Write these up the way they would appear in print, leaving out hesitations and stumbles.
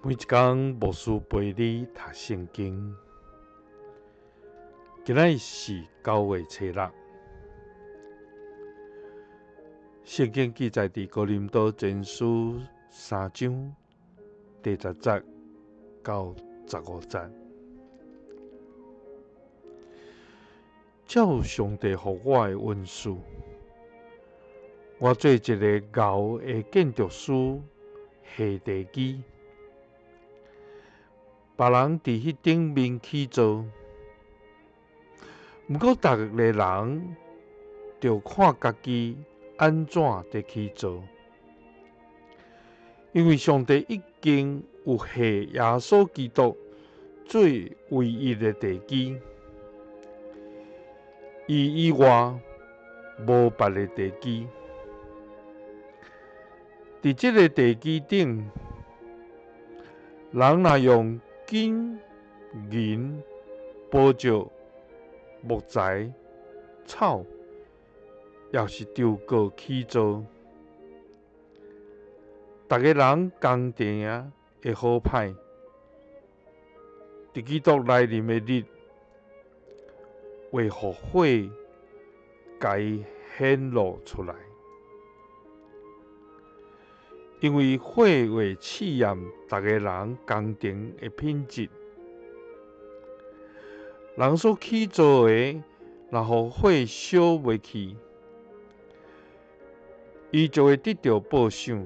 每一天牧师陪你读圣经。今仔是9月初6。圣经记载伫哥林多前书3章第10节到15节。照上帝予我的恩赐，我做一个牛的建筑师下地基。别人伫迄顶面起造，毋过逐个人着看家己安怎伫起造，因为上帝已经有下耶稣基督做唯一的地基，伊以外无别的地基。伫即个地基顶，人若用金、银、宝石、木材、草，也是丢过起造，逐个人工程会好歹。伫基督来临的日，为互火甲伊显露出来，因为火会试验逐个人工程的品质。人所起造的，若互火烧袂去，伊就会得到报赏；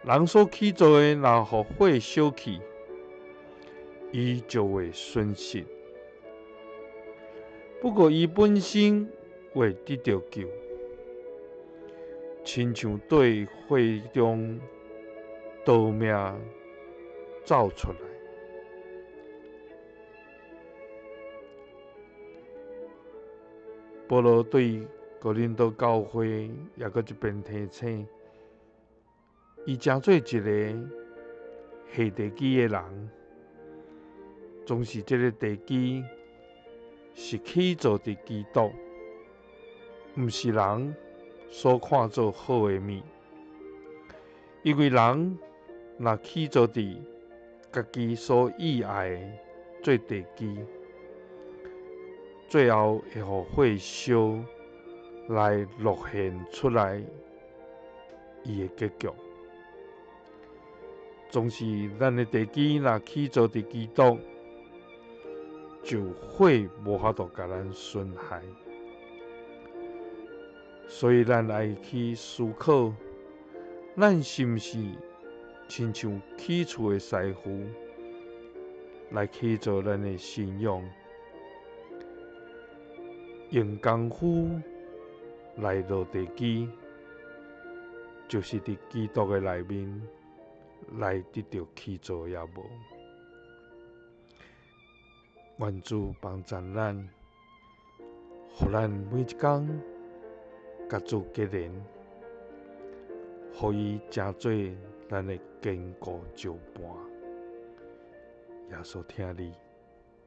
人所起造的，若互火烧去，伊就会损失。不过伊本身会得到救，亲像对火中夺命走出来。保罗对哥林多教会也搁一遍提醒，伊诚做一个下地基的人，总是这个地基是起造伫基督，毋是人所看作好的物。因为人若起造伫家己所意爱的做地基，最后会互火烧来露现出来伊的结局。总是咱的地基若起造伫基督，就火无法度甲咱损害。所以咱爱去思考，咱是毋是亲像起厝的师傅来起造咱的信仰，用功夫来落地基，就是伫基督的内面来得到起造也无。愿主帮助咱，互咱每一天甲主结连，互伊成做咱的坚固照伴。耶稣听你，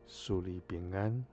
赐你平安。